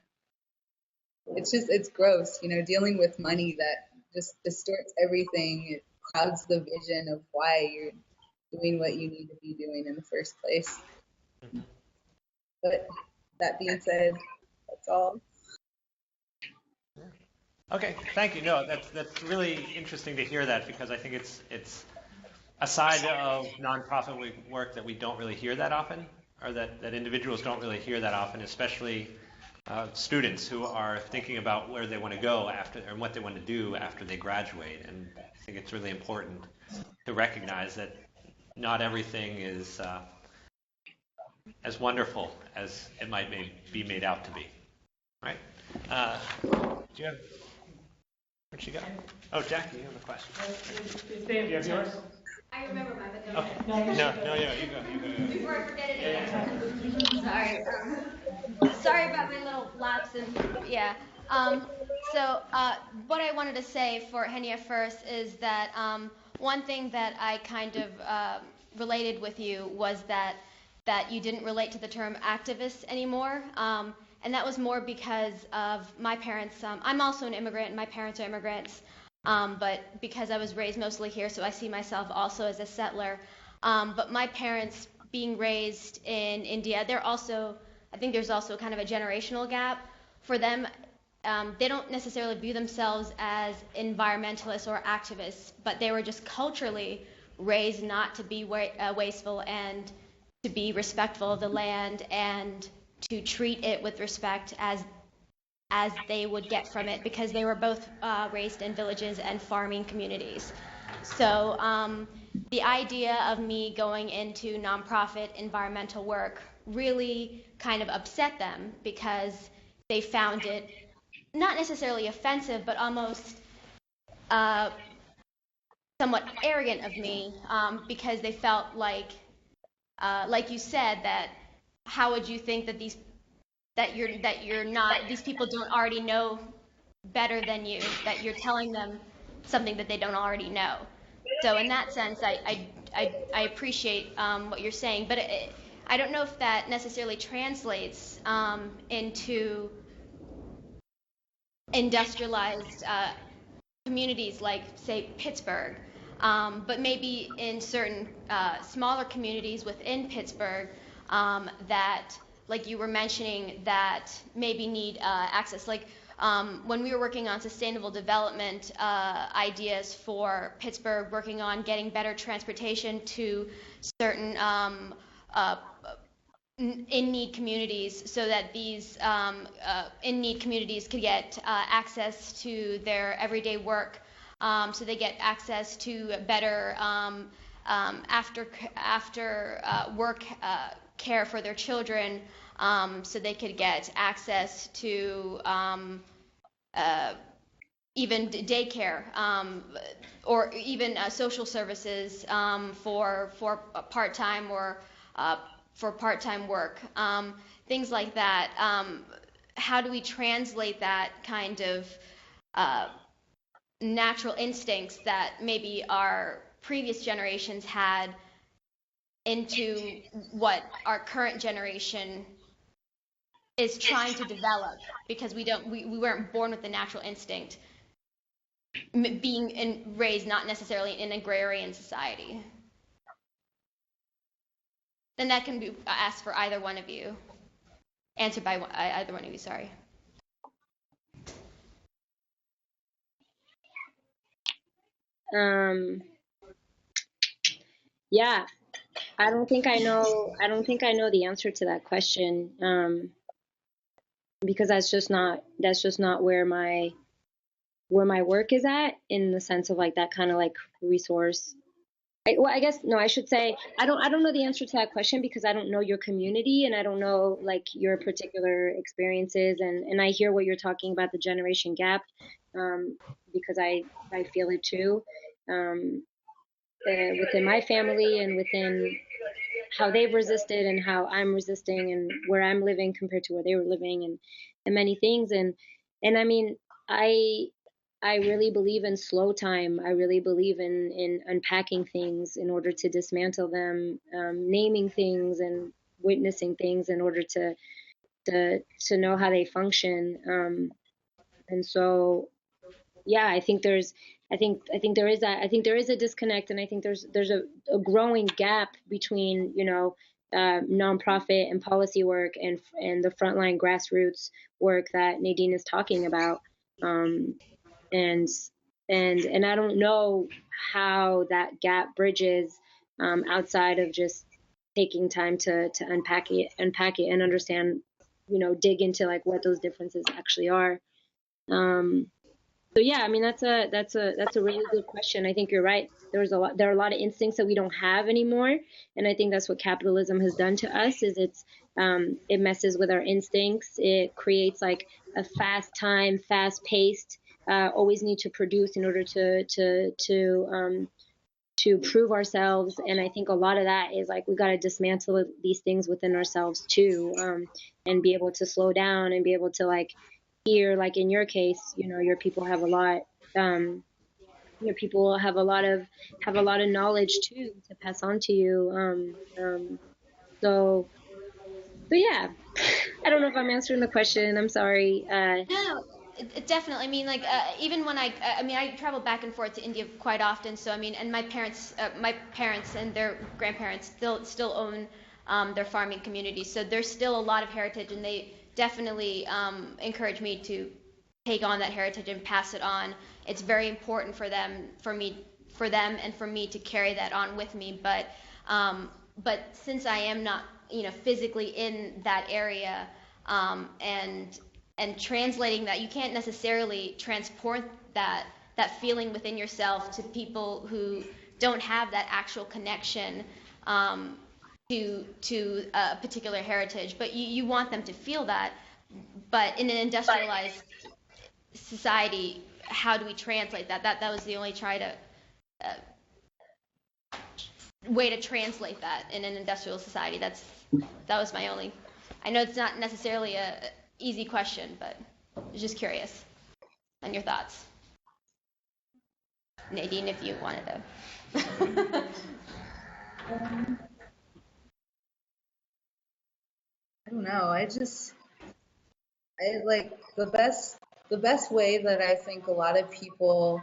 it's gross, dealing with money that just distorts everything. It clouds the vision of why you're doing what you need to be doing in the first place. But that being said, that's all. Okay, thank you. No, that's really interesting to hear that, because I think it's a side of nonprofit work that we don't really hear that often, or that individuals don't really hear that often, especially students who are thinking about where they want to go after, and what they want to do after they graduate. And I think it's really important to recognize that not everything is as wonderful as it might be made out to be. Right? Do you have? Where'd she go? Oh, Jackie, you have a question. Do you have yours? I remember mine, but Okay. No, yeah, you go. before I forget it again. Sorry. Sorry about my little lapse and yeah. What I wanted to say for Henia first is that one thing that I kind of related with you was that you didn't relate to the term activist anymore. And that was more because of my parents. I'm also an immigrant. My parents are immigrants. But because I was raised mostly here, so I see myself also as a settler. But my parents being raised in India, I think there's also kind of a generational gap for them. They don't necessarily view themselves as environmentalists or activists, but they were just culturally raised not to be wasteful and to be respectful of the land and to treat it with respect as they would get from it, because they were both raised in villages and farming communities. So the idea of me going into nonprofit environmental work really kind of upset them, because they found it not necessarily offensive, but almost somewhat arrogant of me, because they felt like you said, that how would you think that these people don't already know better than you, that you're telling them something that they don't already know. So in that sense, I appreciate what you're saying, but I don't know if that necessarily translates into industrialized communities like, say, Pittsburgh, but maybe in certain smaller communities within Pittsburgh that, like you were mentioning, that maybe need access. Like when we were working on sustainable development ideas for Pittsburgh, working on getting better transportation to certain in-need communities, so that these in-need communities could get access to their everyday work, so they get access to better after work care for their children, so they could get access to even daycare, or even social services for part-time or for part-time work, things like that. How do we translate that kind of natural instincts that maybe our previous generations had into what our current generation is trying to develop, because we weren't born with the natural instinct, being raised not necessarily in an agrarian society? Then that can be asked for either one of you, answered by either one of you, sorry. Yeah, I don't think I know the answer to that question, because that's just not where my work is at, in the sense of like that kind of like resource. I guess no, I should say I don't know the answer to that question, because I don't know your community and I don't know like your particular experiences, and I hear what you're talking about, the generation gap, because I feel it too, within my family and within how they've resisted and how I'm resisting and where I'm living compared to where they were living, and many things, and I mean I really believe in slow time. I really believe in unpacking things in order to dismantle them, naming things and witnessing things in order to know how they function. And so, yeah, I think there's think there is that. I think there is a disconnect, and I think there's a growing gap between, you know, nonprofit and policy work and the frontline grassroots work that Nadine is talking about. And I don't know how that gap bridges outside of just taking time to unpack it and understand, you know, dig into like what those differences actually are. So yeah, I mean that's a really good question. I think you're right. There are a lot of instincts that we don't have anymore, and I think that's what capitalism has done to us. Is it messes with our instincts. It creates like a fast paced, always need to produce in order to prove ourselves. And I think a lot of that is like we got to dismantle these things within ourselves too, and be able to slow down and be able to like hear, like in your case, you know, your people have a lot. Your people have a lot of knowledge too to pass on to you. So yeah, I don't know if I'm answering the question. I'm sorry. No, definitely. I mean, like even when I travel back and forth to India quite often. So I mean, and my parents and their grandparents still own their farming communities. So there's still a lot of heritage, and they definitely encourage me to take on that heritage and pass it on. It's very important for them and for me to carry that on with me. But since I am not, you know, physically in that area, and translating that, you can't necessarily transport that feeling within yourself to people who don't have that actual connection to a particular heritage. But you want them to feel that. But in an industrialized society, how do we translate that? That was the only way to translate that in an industrial society. That was my only. I know it's not necessarily a easy question, but I was just curious on your thoughts. Nadine, if you wanted to. I don't know. I like the best way that I think a lot of people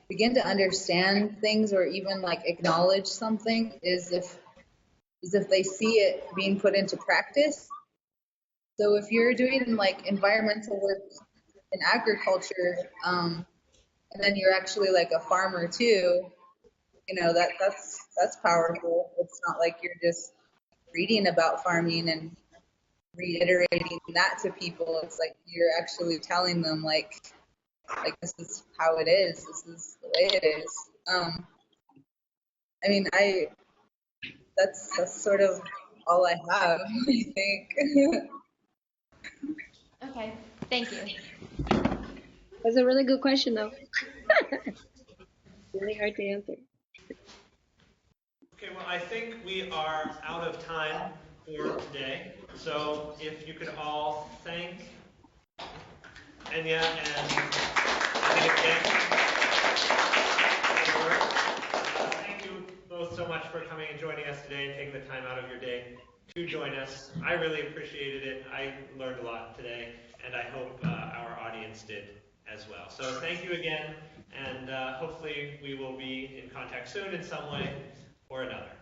begin to understand things or even like acknowledge something is if they see it being put into practice. So if you're doing like environmental work in agriculture, and then you're actually like a farmer too, you know, that's powerful. It's not like you're just reading about farming and reiterating that to people. It's like you're actually telling them like this is how it is. This is the way it is. I mean, that's sort of all I have, I think. Okay, thank you. That's a really good question, though. Really hard to answer. Okay, well, I think we are out of time for today. So if you could all thank Henia and again. Thank you both so much for coming and joining us today and taking the time out of your day to join us. I really appreciated it. I learned a lot today, and I hope our audience did as well. So thank you again, and hopefully we will be in contact soon in some way or another.